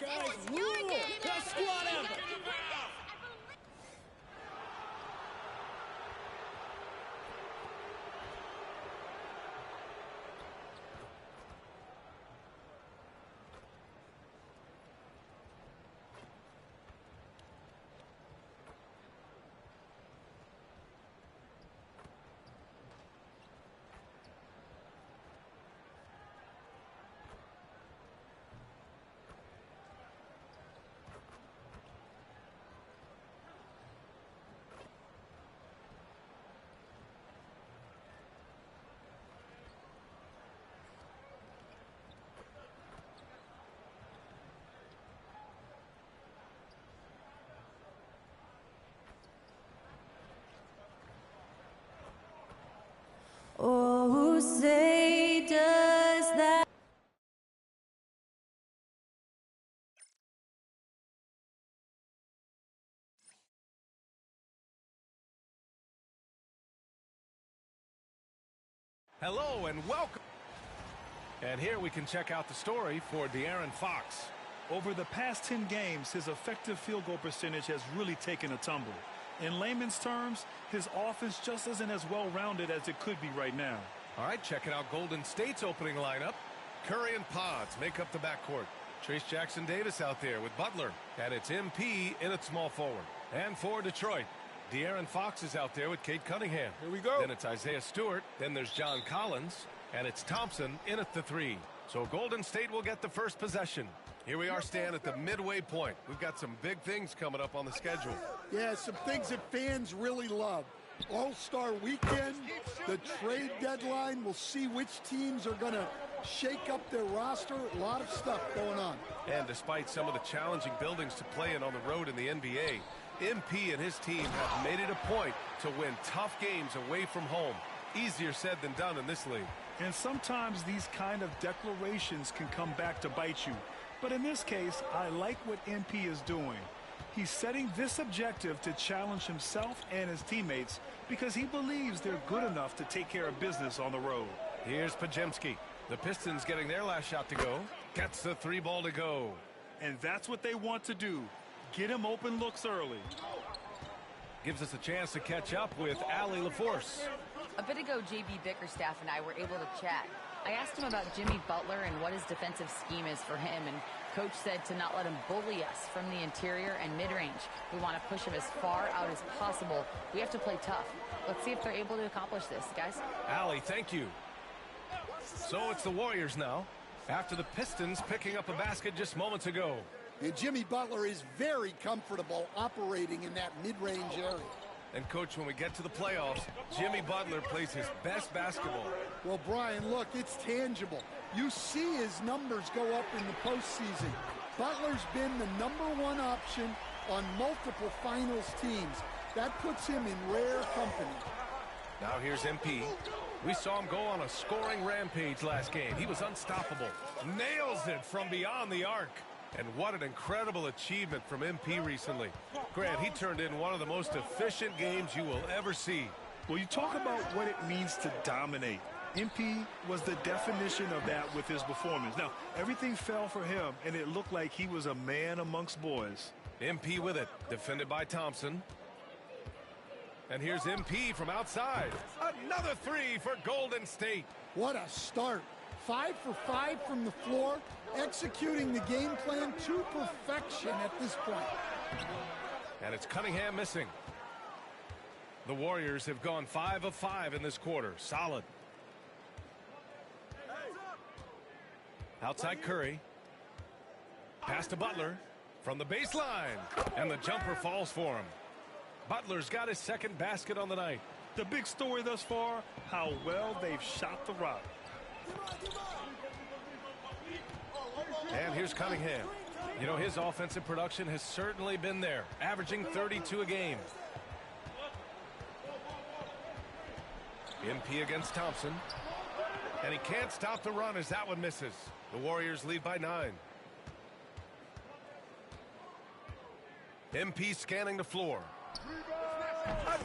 guys rule. Best squad ever. Oh, who say does that? Hello and welcome. And here we can check out the story for De'Aaron Fox. Over the past 10 games, his effective field goal percentage has really taken a tumble. In layman's terms, his offense just isn't as well-rounded as it could be right now. All right, checking out Golden State's opening lineup. Curry and Pods make up the backcourt. Trace Jackson-Davis out there with Butler. And it's MP in at small forward. And for Detroit, De'Aaron Fox is out there with Cade Cunningham. Here we go. Then it's Isaiah Stewart. Then there's John Collins. And it's Thompson in at the 3. So Golden State will get the first possession. Here we are, Stan, at the midway point. We've got some big things coming up on the schedule. Yeah, some things that fans really love. All-Star Weekend, the trade deadline. We'll see which teams are going to shake up their roster. A lot of stuff going on. And despite some of the challenging buildings to play in on the road in the NBA, MP and his team have made it a point to win tough games away from home. Easier said than done in this league. And sometimes these kind of declarations can come back to bite you. But in this case, I like what MP is doing. He's setting this objective to challenge himself and his teammates because he believes they're good enough to take care of business on the road. Here's Pajemski. The Pistons getting their last shot to go. Gets the 3 ball to go. And that's what they want to do. Get him open looks early. Gives us a chance to catch up with Allie LaForce. A bit ago, JB Bickerstaff and I were able to chat. I asked him about Jimmy Butler and what his defensive scheme is for him, and Coach said to not let him bully us from the interior and mid-range. We want to push him as far out as possible. We have to play tough. Let's see if they're able to accomplish this, guys. Allie, thank you. So it's the Warriors now, after the Pistons picking up a basket just moments ago. And Jimmy Butler is very comfortable operating in that mid-range area. And, Coach, when we get to the playoffs, Jimmy Butler plays his best basketball. Well, Brian, look, it's tangible. You see his numbers go up in the postseason. Butler's been the #1 option on multiple finals teams. That puts him in rare company. Now here's MP. We saw him go on a scoring rampage last game. He was unstoppable. Nails it from beyond the arc. And what an incredible achievement from MP recently. Grant, he turned in one of the most efficient games you will ever see. Well, you talk about what it means to dominate. MP was the definition of that with his performance. Now, everything fell for him, and it looked like he was a man amongst boys. MP with it, defended by Thompson. And here's MP from outside. Another 3 for Golden State. What a start. 5 for 5 from the floor, executing the game plan to perfection at this point. And it's Cunningham missing. The Warriors have gone 5 of 5 in this quarter. Solid. Outside Curry. Pass to Butler from the baseline. And the jumper falls for him. Butler's got his second basket on the night. The big story thus far, how well they've shot the rock. And here's Cunningham. You know, his offensive production has certainly been there, averaging 32 a game. MP against Thompson. And he can't stop the run as that one misses. The Warriors lead by 9. MP scanning the floor.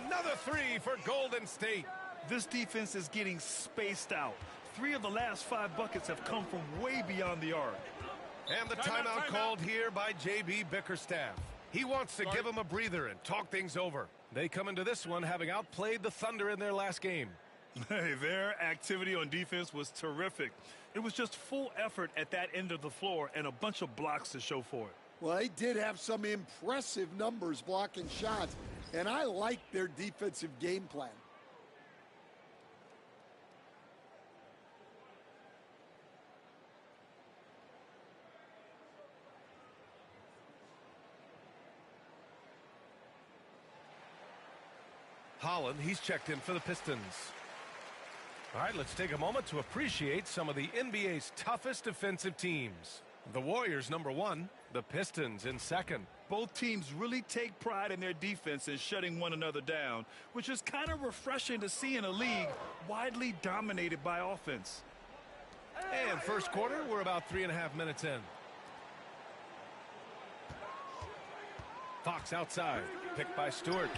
Another 3 for Golden State. This defense is getting spaced out. 3 of the last 5 buckets have come from way beyond the arc. And the timeout called here by J.B. Bickerstaff. He wants to give him a breather and talk things over. They come into this one having outplayed the Thunder in their last game. Hey, their activity on defense was terrific. It was just full effort at that end of the floor and a bunch of blocks to show for it. Well, they did have some impressive numbers blocking shots, and I like their defensive game plan. Holland, he's checked in for the Pistons. All right, let's take a moment to appreciate some of the NBA's toughest defensive teams. The Warriors, number 1. The Pistons in 2nd. Both teams really take pride in their defense and shutting one another down, which is kind of refreshing to see in a league widely dominated by offense. And first quarter, we're about 3.5 minutes in. Fox outside, picked by Stewart.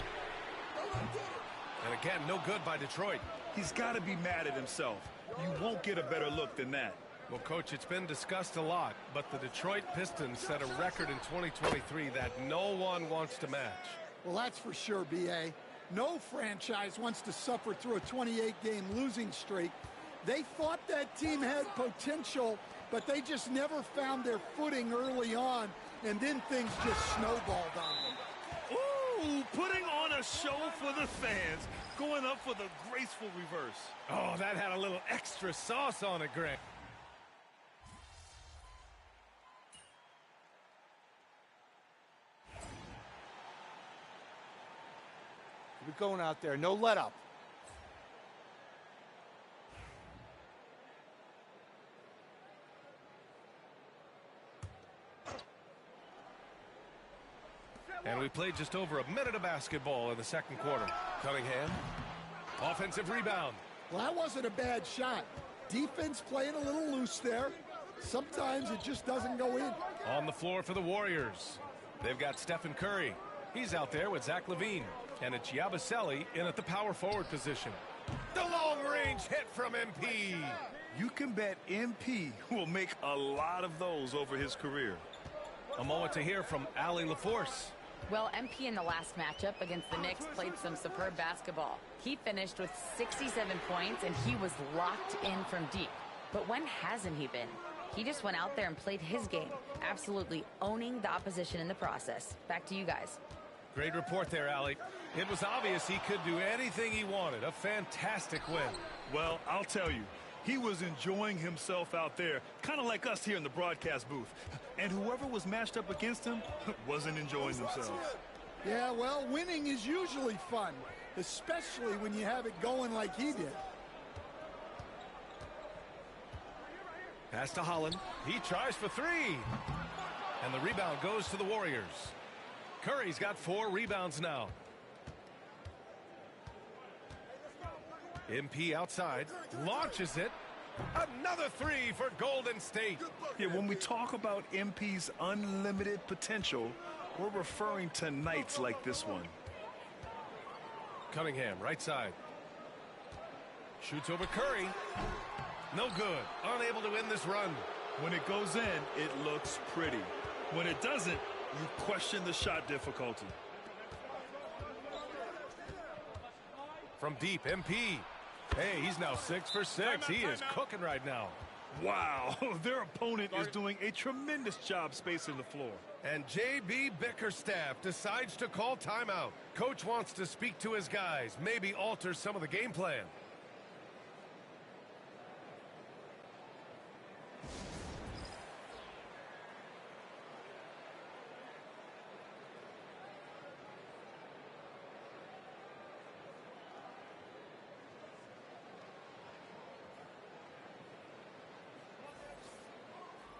And again, no good by Detroit. He's got to be mad at himself. You won't get a better look than that. Well, Coach, it's been discussed a lot, but the Detroit Pistons set a record in 2023 that no one wants to match. Well, that's for sure, B.A. No franchise wants to suffer through a 28-game losing streak. They thought that team had potential, but they just never found their footing early on, and then things just snowballed on them. Ooh, putting on a show for the fans, going up for the graceful reverse. Oh, that had a little extra sauce on it, Grant. We're going out there. No let up. And we played just over a minute of basketball in the second quarter. Cunningham, offensive rebound. Well, that wasn't a bad shot. Defense playing a little loose there. Sometimes it just doesn't go in. On the floor for the Warriors. They've got Stephen Curry. He's out there with Zach LaVine. And it's Yabusele in at the power forward position. The long-range hit from MP. You can bet MP will make a lot of those over his career. A moment to hear from Allie LaForce. Well, MP in the last matchup against the Knicks played some superb basketball. He finished with 67 points, and he was locked in from deep. But when hasn't he been? He just went out there and played his game, absolutely owning the opposition in the process. Back to you guys. Great report there, Allie. It was obvious he could do anything he wanted. A fantastic win. Well, I'll tell you, he was enjoying himself out there, kind of like us here in the broadcast booth. And whoever was matched up against him wasn't enjoying themselves. Yeah, well, winning is usually fun, especially when you have it going like he did. Pass to Holland. He tries for 3. And the rebound goes to the Warriors. Curry's got 4 rebounds now. MP outside, launches it. Another 3 for Golden State. Yeah, when we talk about MP's unlimited potential, we're referring to nights like this one. Cunningham, right side. Shoots over Curry. No good. Unable to win this run. When it goes in, it looks pretty. When it doesn't, you question the shot difficulty. From deep, MP. Hey, he's now 6 for 6. He is cooking right now. Wow, their opponent is doing a tremendous job spacing the floor. And J.B. Bickerstaff decides to call timeout. Coach wants to speak to his guys, maybe alter some of the game plan.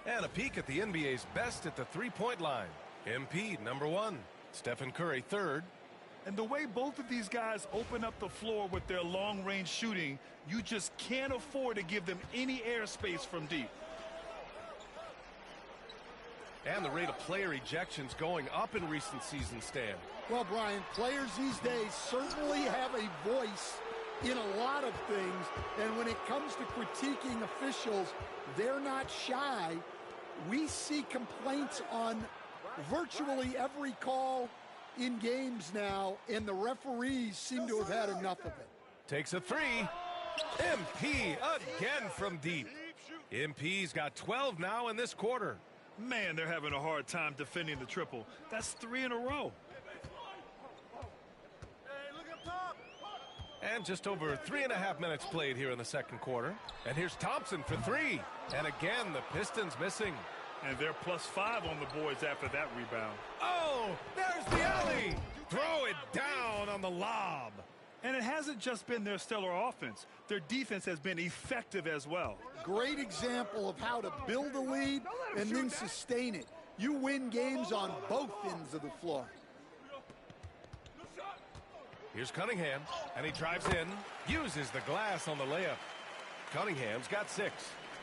And a peek at the NBA's best at the three-point line. MP, number 1. Stephen Curry, 3rd. And the way both of these guys open up the floor with their long-range shooting, you just can't afford to give them any airspace from deep. And the rate of player ejections going up in recent seasons, Stan. Well, Brian, players these days certainly have a voice in a lot of things, and when it comes to critiquing officials, they're not shy we see complaints on virtually every call in games now, and the referees seem to have had enough of it. Takes a three. MP again from deep. MP's got 12 now in this quarter. Man, they're having a hard time defending the triple. That's 3 in a row. And just over 3.5 minutes played here in the second quarter. And here's Thompson for three. And again, the Pistons missing. And they're +5 on the boards after that rebound. Oh, there's the alley. Throw it down on the lob. And it hasn't just been their stellar offense. Their defense has been effective as well. Great example of how to build a lead and then sustain it. You win games on both ends of the floor. Here's Cunningham, and he drives in, uses the glass on the layup. Cunningham's got 6.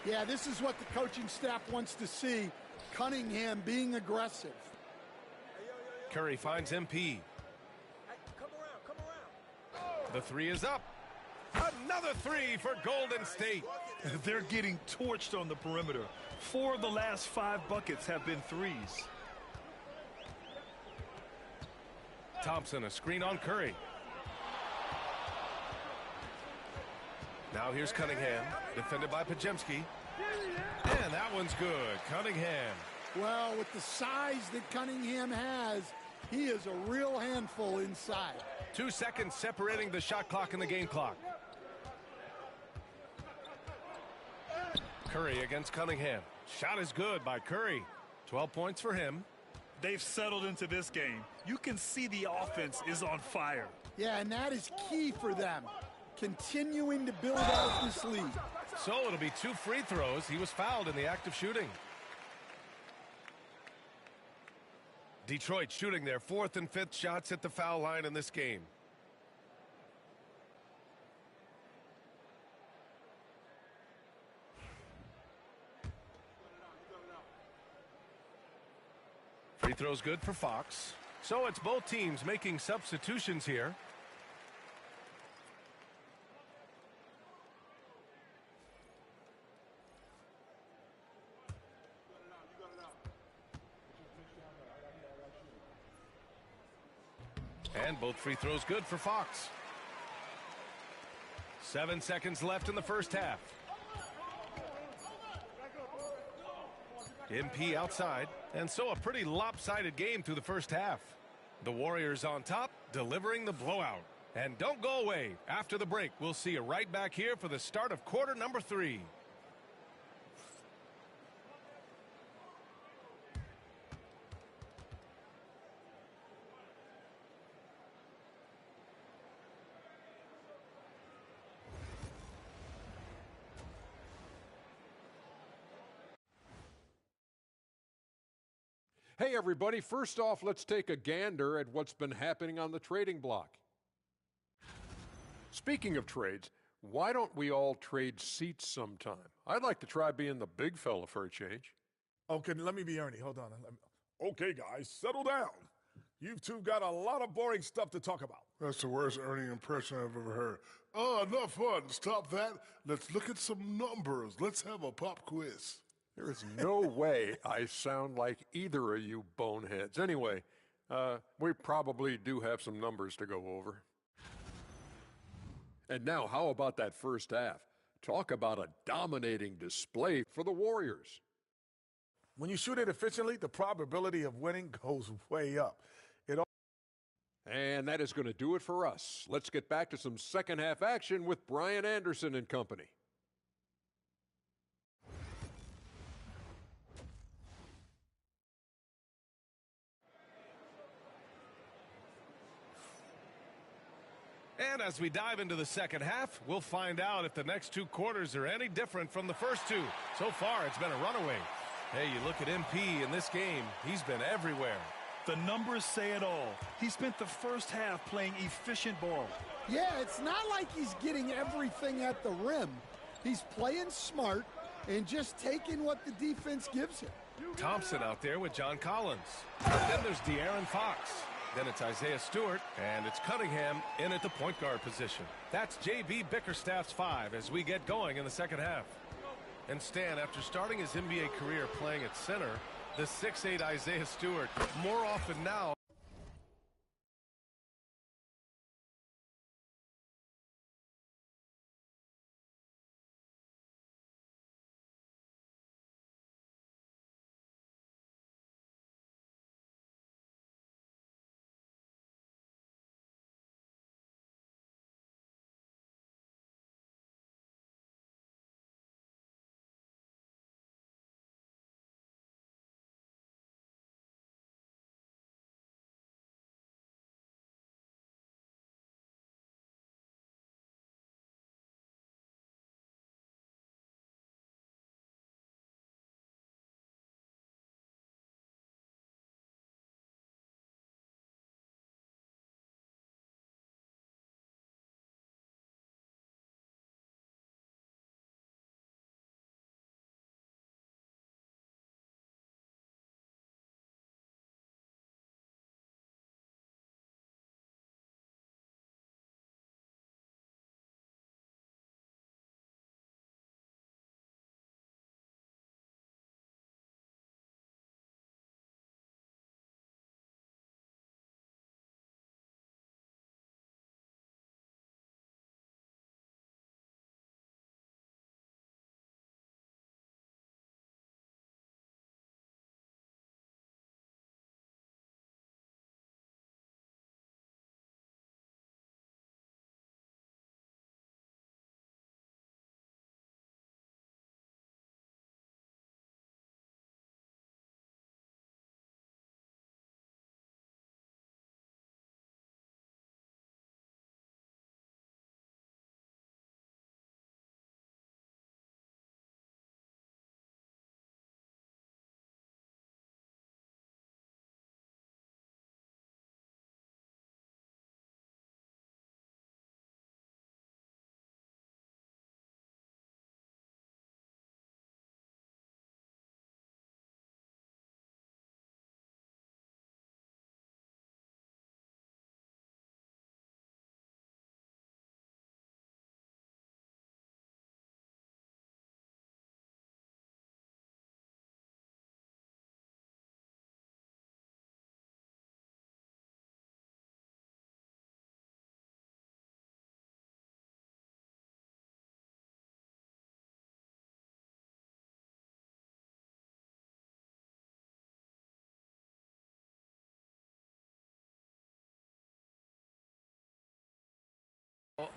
Yeah, this is what the coaching staff wants to see. Cunningham being aggressive. Curry finds MP. The three is up. Another three for Golden State. They're getting torched on the perimeter. 4 of the last 5 buckets have been threes. Thompson, a screen on Curry. Now here's Cunningham, defended by Pajemski. And that one's good. Cunningham. Well, with the size that Cunningham has, he is a real handful inside. 2 seconds separating the shot clock and the game clock. Curry against Cunningham. Shot is good by Curry. 12 points for him. They've settled into this game. You can see the offense is on fire. Yeah, and that is key for them. Continuing to build out this lead. So it'll be 2 free throws. He was fouled in the act of shooting. Detroit shooting their 4th and 5th shots at the foul line in this game. Free throws good for Fox. So it's both teams making substitutions here. And both free throws good for Fox. 7 seconds left in the first half. MP outside, and so a pretty lopsided game through the first half. The Warriors on top, delivering the blowout. And don't go away. After the break, we'll see you right back here for the start of quarter number 3. Hey, everybody. First off, let's take a gander at what's been happening on the trading block. Speaking of trades, why don't we all trade seats sometime? I'd like to try being the big fella for a change. Okay, let me be Ernie. Hold on. Okay, guys, settle down. You two got a lot of boring stuff to talk about. That's the worst Ernie impression I've ever heard. Oh, enough fun. Stop that. Let's look at some numbers. Let's have a pop quiz. There is no way I sound like either of you boneheads. Anyway, we probably do have some numbers to go over. And now, how about that first half? Talk about a dominating display for the Warriors. When you shoot it efficiently, the probability of winning goes way up. And that is going to do it for us. Let's get back to some second half action with Brian Anderson and company. And as we dive into the second half, we'll find out if the next 2 quarters are any different from the first 2. So far, it's been a runaway. Hey, you look at MP in this game, he's been everywhere. The numbers say it all. He spent the first half playing efficient ball. Yeah, it's not like he's getting everything at the rim. He's playing smart and just taking what the defense gives him. Thompson out there with John Collins. But then there's De'Aaron Fox. Then it's Isaiah Stewart, and it's Cunningham in at the point guard position. That's J.B. Bickerstaff's 5 as we get going in the second half. And Stan, after starting his NBA career playing at center, the 6'8" Isaiah Stewart, more often now,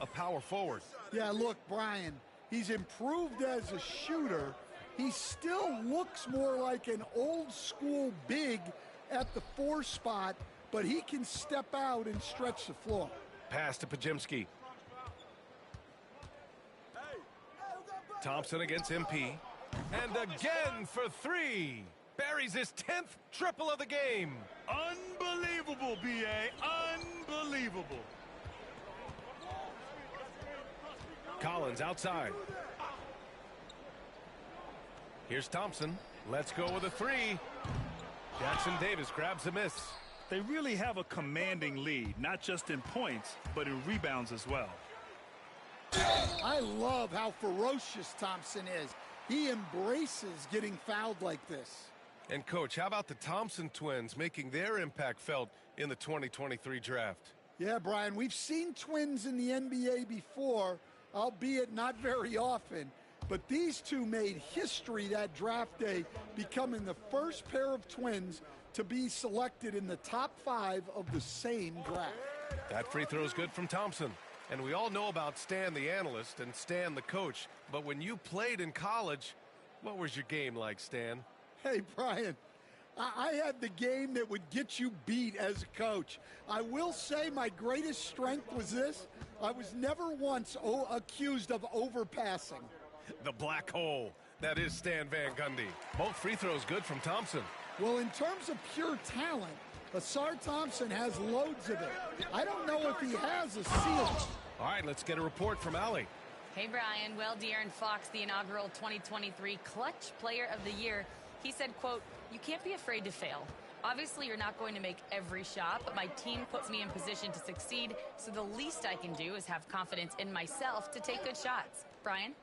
a power forward. Yeah, look, Brian, he's improved as a shooter. He still looks more like an old school big at the 4 spot, but he can step out and stretch the floor. Pass to Pajemski. Thompson against MP. And again for 3. Buries his 10th triple of the game. Unbelievable, B.A. Unbelievable. Collins outside. Here's Thompson. Let's go with a 3. Jackson Davis grabs a miss. They really have a commanding lead, not just in points, but in rebounds as well. I love how ferocious Thompson is. He embraces getting fouled like this. And, Coach, how about the Thompson twins making their impact felt in the 2023 draft? Yeah, Brian, we've seen twins in the NBA before, albeit not very often. But these two made history that draft day, becoming the first pair of twins to be selected in the top 5 of the same draft. That free throw is good from Thompson. And we all know about Stan the analyst and Stan the coach. But when you played in college, what was your game like, Stan? Hey, Brian, I had the game that would get you beat as a coach. I will say my greatest strength was this. I was never once accused of overpassing. The black hole. That is Stan Van Gundy. Both free throws good from Thompson. Well, in terms of pure talent, Asar Thompson has loads of it. I don't know if he has a ceiling. All right, let's get a report from Allie. Hey, Brian. Well, De'Aaron Fox, the inaugural 2023 Clutch Player of the Year, he said, quote, "You can't be afraid to fail. Obviously, you're not going to make every shot, but my team puts me in position to succeed, so the least I can do is have confidence in myself to take good shots." Brian?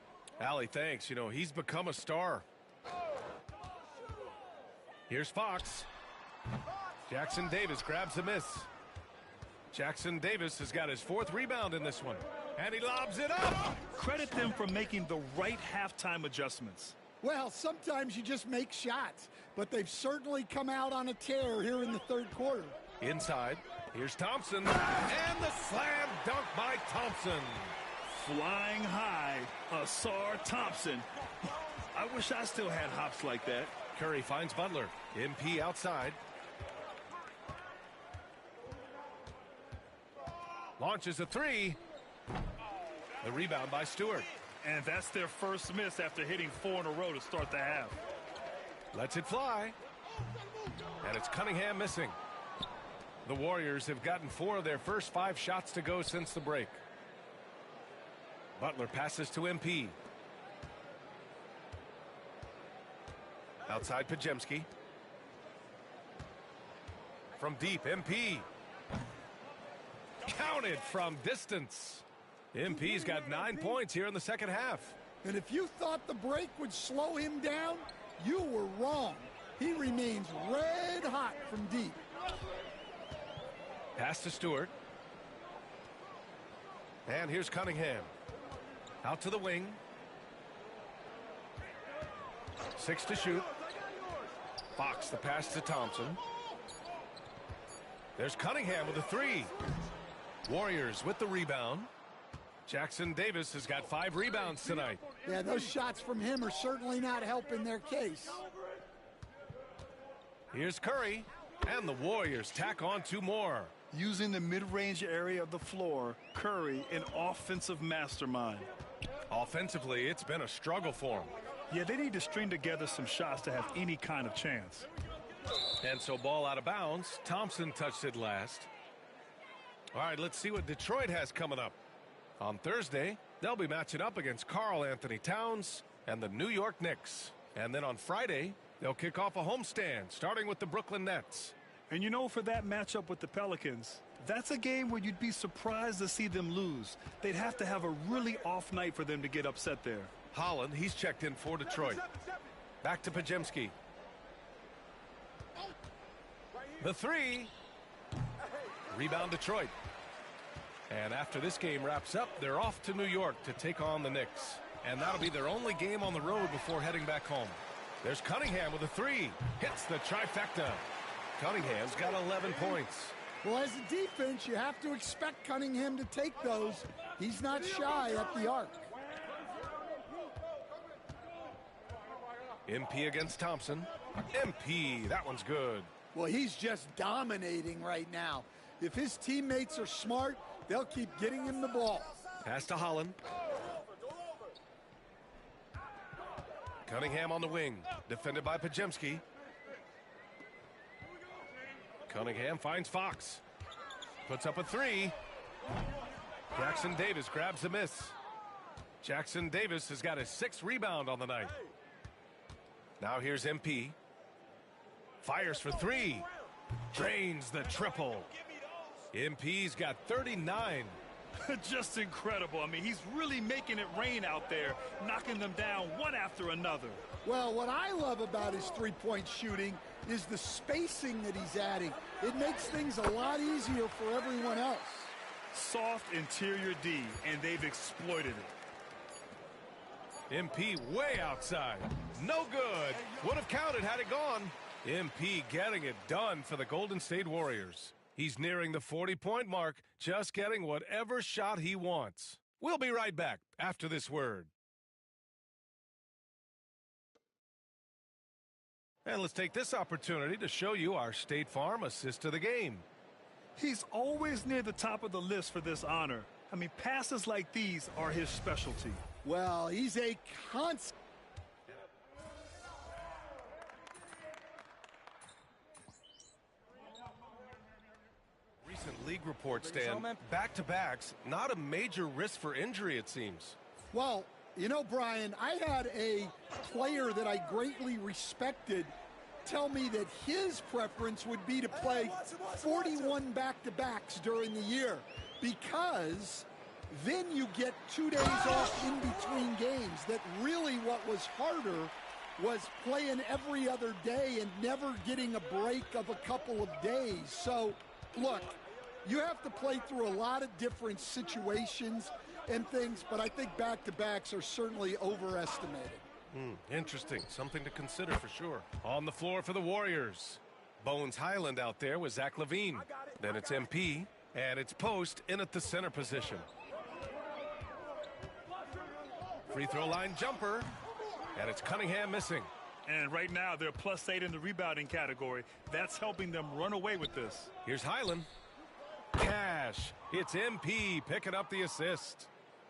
Allie, thanks. You know, he's become a star. Here's Fox. Jackson Davis grabs the miss. Jackson Davis has got his 4th rebound in this one. And he lobs it up. Credit them for making the right halftime adjustments. Well, sometimes you just make shots, but they've certainly come out on a tear here in the 3rd quarter. Inside, here's Thompson. And the slam dunk by Thompson. Flying high, Asar Thompson. I wish I still had hops like that. Curry finds Butler. MP outside. Launches a 3. The rebound by Stewart. And that's their first miss after hitting 4 in a row to start the half. Lets it fly. And it's Cunningham missing. The Warriors have gotten 4 of their first 5 shots to go since the break. Butler passes to MP. Outside Pajemski. From deep, MP. Counted from distance. MP's got 9 points here in the second half. And if you thought the break would slow him down, you were wrong. He remains red hot from deep. Pass to Stewart. And here's Cunningham. Out to the wing. 6 to shoot. Fox the pass to Thompson. There's Cunningham with a 3. Warriors with the rebound. Jackson Davis has got 5 rebounds tonight. Yeah, those shots from him are certainly not helping their case. Here's Curry. And the Warriors tack on 2 more. Using the mid-range area of the floor, Curry, an offensive mastermind. Offensively, it's been a struggle for him. Yeah, they need to string together some shots to have any kind of chance. And so ball out of bounds. Thompson touched it last. All right, let's see what Detroit has coming up. On Thursday, they'll be matching up against Karl Anthony Towns and the New York Knicks. And then on Friday, they'll kick off a homestand, starting with the Brooklyn Nets. And you know, for that matchup with the Pelicans, that's a game where you'd be surprised to see them lose. They'd have to have a really off night for them to get upset there. Holland, he's checked in for Detroit. Back to Pajemski. The 3. Rebound Detroit. And after this game wraps up, they're off to New York to take on the Knicks. And that'll be their only game on the road before heading back home. There's Cunningham with a 3. Hits the trifecta. Cunningham's got 11 points. Well, as a defense, you have to expect Cunningham to take those. He's not shy at the arc. MP against Thompson. MP, that one's good. Well, he's just dominating right now. If his teammates are smart, they'll keep getting him the ball. Pass to Holland. Cunningham on the wing. Defended by Pajemski. Cunningham finds Fox. Puts up a 3. Jackson Davis grabs the miss. Jackson Davis has got his 6th rebound on the night. Now here's MP. Fires for 3. Drains the triple. MP's got 39. Just incredible. I mean, he's really making it rain out there, knocking them down one after another. Well, what I love about his three-point shooting is the spacing that he's adding. It makes things a lot easier for everyone else. Soft interior D, and they've exploited it. MP way outside. No good. Would have counted had it gone. MP getting it done for the Golden State Warriors. He's nearing the 40-point mark, just getting whatever shot he wants. We'll be right back after this word. And let's take this opportunity to show you our State Farm assist to the game. He's always near the top of the list for this honor. I mean, passes like these are his specialty. Well, he's a constant. Recent league reports, Stan, back-to-backs, not a major risk for injury, it seems. Well, you know, Brian, I had a player that I greatly respected tell me that his preference would be to play 41 back-to-backs during the year because Then you get 2 days off in between games. That really what was harder was playing every other day and never getting a break of a couple of days. So, look, you have to play through a lot of different situations and things, but I think back-to-backs are certainly overestimated. Interesting. Something to consider for sure. On the floor for the Warriors. Bones Highland out there with Zach LaVine. Then it's MP, and it's Post in at the center position. Free throw line jumper, and it's Cunningham missing. And right now they're +8 in the rebounding category. That's helping them run away with this. Here's Highland. Cash. It's MP picking up the assist.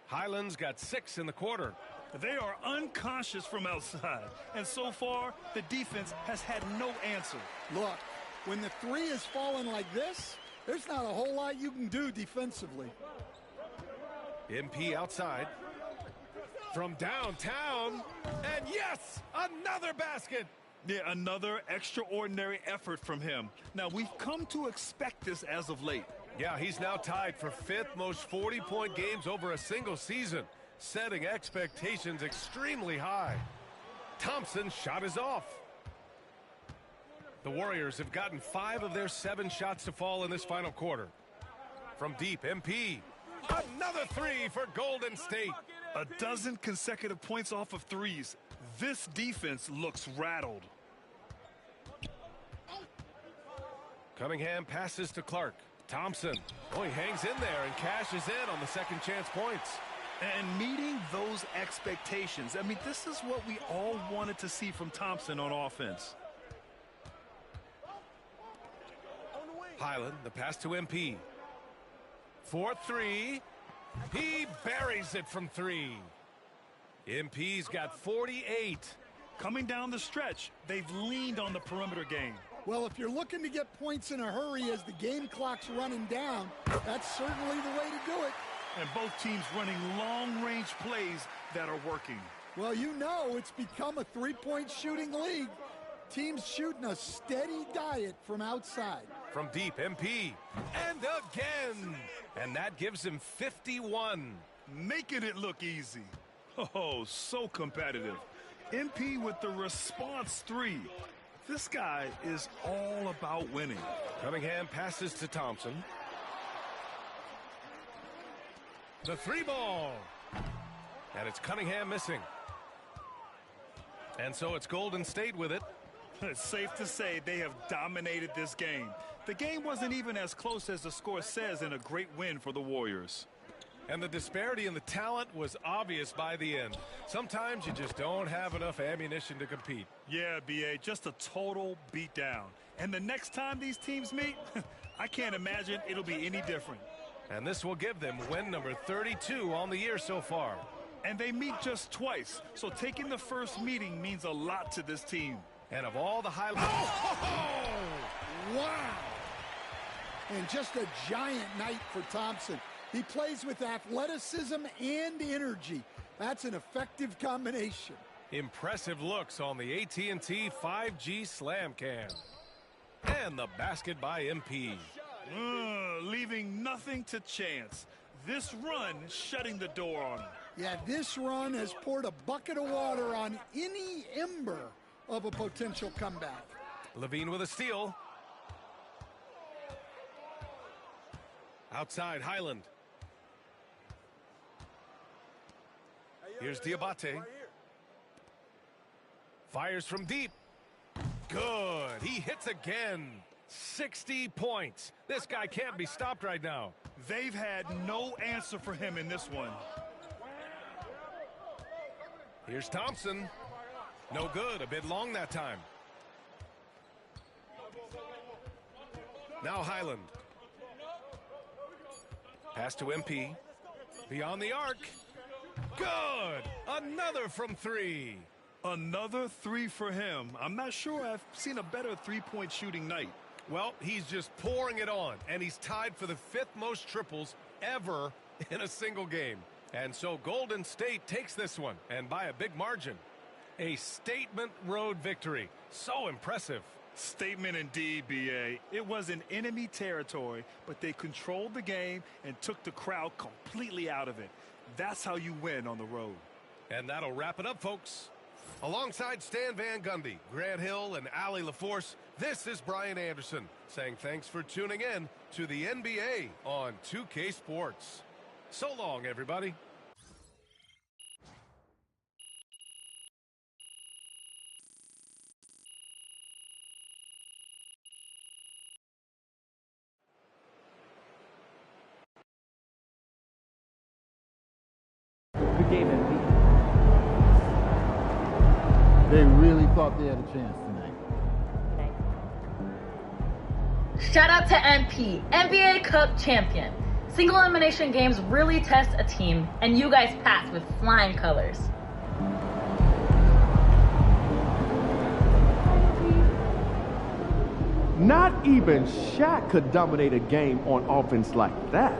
Highland's got 6 in the quarter. They are unconscious from outside, and so far the defense has had no answer. Look, when the three is falling like this, there's not a whole lot you can do defensively. MP outside. From downtown, and yes, another basket. Yeah, another extraordinary effort from him. Now, we've come to expect this as of late. Yeah, he's now tied for 5th most 40-point games over a single season, setting expectations extremely high. Thompson's shot is off. The Warriors have gotten 5 of their 7 shots to fall in this final quarter. From deep, MP. Another 3 for Golden State. A dozen consecutive points off of threes. This defense looks rattled. Cunningham passes to Clark. Thompson. Oh, he hangs in there and cashes in on the second chance points. And meeting those expectations. I mean, this is what we all wanted to see from Thompson on offense. Highland, the pass to MP. 4-3. He buries it from 3. MP's got 48. Coming down the stretch, they've leaned on the perimeter game. Well, if you're looking to get points in a hurry as the game clock's running down, that's certainly the way to do it. And both teams running long-range plays that are working. Well, you know it's become a three-point shooting league. Teams shooting a steady diet from outside. From deep, MP. And again. And that gives him 51. Making it look easy. Oh, so competitive. MP with the response 3. This guy is all about winning. Cunningham passes to Thompson. The 3 ball. And it's Cunningham missing. And so it's Golden State with it. It's safe to say they have dominated this game. The game wasn't even as close as the score says in a great win for the Warriors. And the disparity in the talent was obvious by the end. Sometimes you just don't have enough ammunition to compete. Yeah, B.A., just a total beatdown. And the next time these teams meet, I can't imagine it'll be any different. And this will give them win number 32 on the year so far. And they meet just twice, so taking the first meeting means a lot to this team. And of all the highlights... Oh! Wow! And just a giant night for Thompson. He plays with athleticism and energy. That's an effective combination. Impressive looks on the AT&T 5G Slam Cam. And the basket by MP. Leaving nothing to chance. This run shutting the door on him. Yeah, this run has poured a bucket of water on any ember of a potential comeback. LaVine with a steal. Outside, Highland. Here's Diabate. Fires from deep. Good. He hits again. 60 points. This guy can't be stopped right now. They've had no answer for him in this one. Here's Thompson. No good. A bit long that time. Now Highland. Pass to MP. Beyond the arc. Good. Another from 3. Another 3 for him. I'm not sure I've seen a better three-point shooting night. Well, he's just pouring it on, and he's tied for the 5th most triples ever in a single game. And so Golden State takes this one, and by a big margin. A statement road victory. So impressive. Statement indeed, B.A. It was an enemy territory, but they controlled the game and took the crowd completely out of it. That's how you win on the road. And that'll wrap it up, folks. Alongside Stan Van Gundy, Grant Hill, and Allie LaForce, this is Brian Anderson saying thanks for tuning in to the NBA on 2K Sports. So long, everybody. Good game, MP. They really thought they had a chance tonight. Shout out to MP, NBA Cup champion. Single elimination games really test a team, and you guys passed with flying colors. Not even Shaq could dominate a game on offense like that.